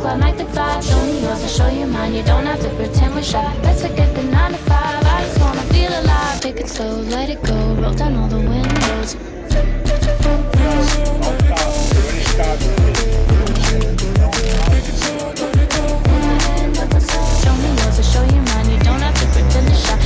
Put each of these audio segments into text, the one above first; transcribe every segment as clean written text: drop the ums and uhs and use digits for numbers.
climactic vibe. Show me yours, I'll show you mine. You don't have to pretend we're shy. Let's forget the 9 to 5. I just wanna feel alive. Take it slow, let it go. Roll down all the windows. Show me yours, I'll show you mine. You don't have to pretend to shy.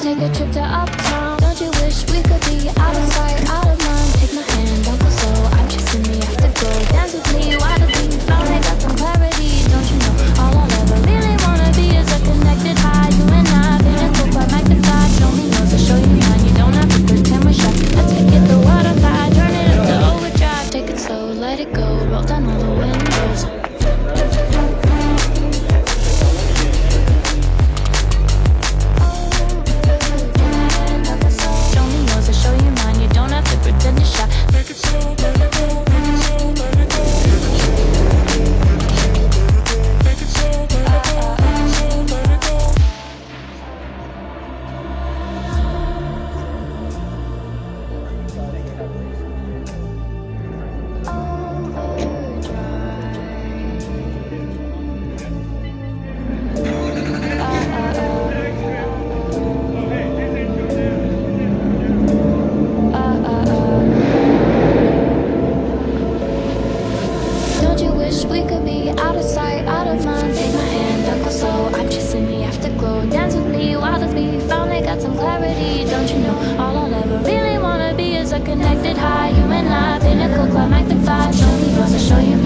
Take a trip to uptown. Don't you wish we could be out of sight, out of mind? Take my hand, don't go slow. I'm chasing me, I have to go. Dance with me, why does me? Found I got some clarity. Don't you know? All I'll ever really wanna be is a connected high. You and I, pinnacle, quite magnified. Show me yours, I'll show you mine. You don't have to pretend we're shy. Let's forget the world outside, turn it up to overdrive. Take it slow, let it go. Roll down all the windows. Connected high, you and I, pinnacle, climactic vibe. Show me yours, I'll show you